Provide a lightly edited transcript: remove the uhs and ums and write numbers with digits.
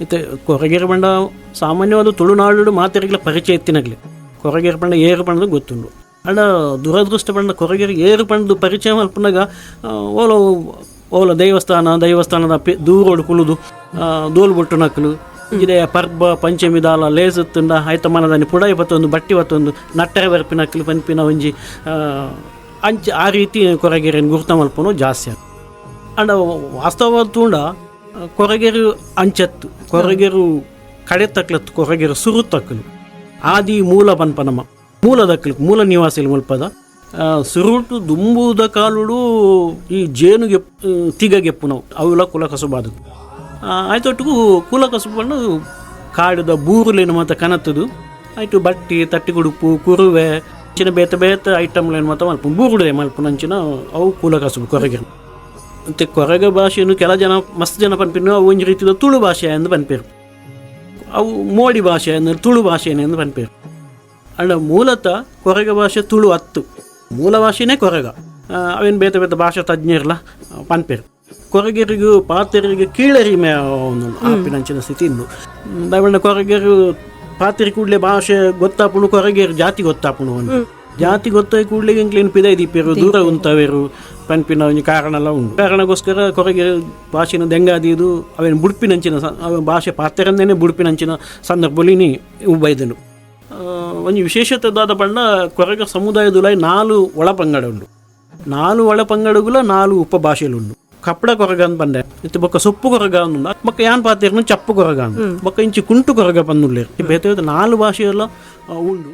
ಇತ್ತೆ ಕೊರಗೇರು ಪಂಡ ಸಾಮಾನ್ಯವಾದ ತುಳುನಾಡು ಮಾತೆರೆಗಳ ಪರಿಚಯ ಎತ್ತಿನಾಗಲಿ ಕೊರಗೇರು ಪಂಡ ಏರು ಪಂಡದು ಗೊತ್ತುಂಡು. ಅಂಡ ದುರದೃಷ್ಟ ಪಂಡ ಕೊರಗೇರು ಏರು ಪಂಡದು ಪರಿಚಯ ಮಲ್ಪನಾಗ ಓಲ ದೇವಸ್ಥಾನದ ದೂರೋಡು ಕುಲುದು ದೋಲು ಬೊಟ್ಟು ನಕ್ಕಲು ಇದೇ ಪರ್ಬ ಪಂಚಮಿ ದಾಲ ಲೇಸುತ್ತುಂಡ ಆಯ್ತ ಮನದಾನಿ ಪುಡಾಯಿ ಬತ್ತೊಂದು ಬಟ್ಟಿ ಬತ್ತೊಂದು ನಟ್ಟರೆ ಬರ್ಪಿನ ನಕ್ಕಲು ಪಂಪಿನ ಒಂಜಿ ಅಂಚೆ ಆ ರೀತಿ ಕೊರಗೇರಿಯನ್ನು ಗುರ್ತ ಮಲ್ಪನು ಜಾಸ್ತಿ ಆಗ. ಅಂಡ ವಾಸ್ತವವಾದ ತೂಂಡ ಕೊರಗೇರು ಅಂಚತ್ತು ಕೊರಗೇರು ಕಡೆ ತಕ್ಲತ್ತು ಕೊರಗೇರು ಸುರು ತಕ್ಕಲು ಆದಿ ಮೂಲ ಪನ್ಪನಮ ಮೂಲ ದಕ್ಕಲು ಮೂಲ ನಿವಾಸಿಲು ಮುಲ್ಪದ ಸುರುಟು ದುಂಬುದ ಕಾಲುಡು ಈ ಜೇನುಗೆ ತಿಗಗೆಪ್ಪು ನಾವು ಅವುಲ ಕುಲ ಕಸುಬಾದು ಆಯ್ತೊಟ್ಟಿಗೂ ಕುಲ ಕಸುಬು ಪಂಡು ಕಾಡಿದ ಬೂರುಲೇನು ಮತ್ತು ಕನತ್ತದು ಆಯ್ತು ಬಟ್ಟಿ ತಟ್ಟಿಗುಡುಪು ಕುರುವೆ ಚಿನ್ನ ಬೇತ ಐಟಮ್ಲೇನು ಮತ್ತು ಮಲ್ಪ ಬೂರುಡೆ ಮಲ್ಪ ನಂಚಿನ ಅವು ಕುಲ ಕಸುಬು ಕೊರಗೇರು. ಮತ್ತು ಕೊರಗ ಭಾಷೆಯನ್ನು ಕೆಲ ಜನ ಮಸ್ತ್ ಜನ ಪನ್ಪಿನ ಅವು ಒಂದು ರೀತಿಯ ತುಳು ಭಾಷೆ ಎಂದು ಪನ್ಪೇರು, ಅವು ಮೋಡಿ ಭಾಷೆ ಅಂದರೆ ತುಳು ಭಾಷೆನೇ ಎಂದು ಪನ್ಪೇರು. ಅಂಡ ಮೂಲತಃ ಕೊರಗ ಭಾಷೆ ತುಳು ಹತ್ತು ಮೂಲ ಭಾಷೆನೇ ಕೊರಗ. ಅವೇನು ಬೇತ ಭಾಷಾ ತಜ್ಞರಲ್ಲ ಪನ್ಪೇರು. ಕೊರಗೇರಿಗೂ ಪಾತೆರಿಗೆ ಕೀಳರಿಮೆ ಆಪಿನಂಚಿನ ಸ್ಥಿತಿ ಇನ್ನು ದಯವಿಟ್ಟು ಕೊರಗೇರು ಪಾತೆರಿ ಕೂಡಲೇ ಭಾಷೆ ಗೊತ್ತಾಪುಣು ಕೊರಗೇರು ಜಾತಿ ಗೊತ್ತಾಪುಣು ಅಂತ ಜಾತಿ ಗೊತ್ತಾಗಿ ಕೂಡಲೇ ಇಂಕ್ಲೇನು ಪಿದೈ ದೀಪೇರು ದೂರ ಉಂತವೇರು ಪನ್ಪಿನ ಒಂದು ಕಾರಣ ಎಲ್ಲ ಉಂಟು. ಕಾರಣಕ್ಕೋಸ್ಕರ ಕೊರಗೆ ಭಾಷೆನ ದೆಂಗಾದಿದು ಅವೇನು ಬುಡ್ಪಿನಂಚಿನ ಭಾಷೆ ಪಾತ್ರೆಂದೇ ಬುಡ್ಪಿನಂಚಿನ ಸಂದರ್ಭದಲ್ಲಿ ಬೈದನು. ಒಂದು ವಿಶೇಷತೆದಾದ ಬಣ್ಣ ಕೊರಗ ಸಮುದಾಯದ 4 ಒಳಪಂಗಡ ಉಂಟು. 4 ಒಳಪಂಗಡಗುಲ 4 ಉಪಭಾಷೆಲು ಕಪ್ಪಡ ಕೊರಗ ಅಂತ ಬಂದೆ ಇತ್ತು ಬೊಕ್ಕ ಸೊಪ್ಪು ಕೊರಗ ಅನ್ನುಂಡ ಬೊಕ್ಕ ಯಾನ್ ಪಾತಿರ್ನ ಚಪ್ಪು ಕೊರಗ ಅಂತ ಬೊಕ್ಕ ಇಂಚಿ ಕುಂಟು ಕೊರಗ ಬಂದುಳ್ಳೇರು ಬೇತೆ 4 ಭಾಷೆಯೆಲ್ಲ ಉಂಡು.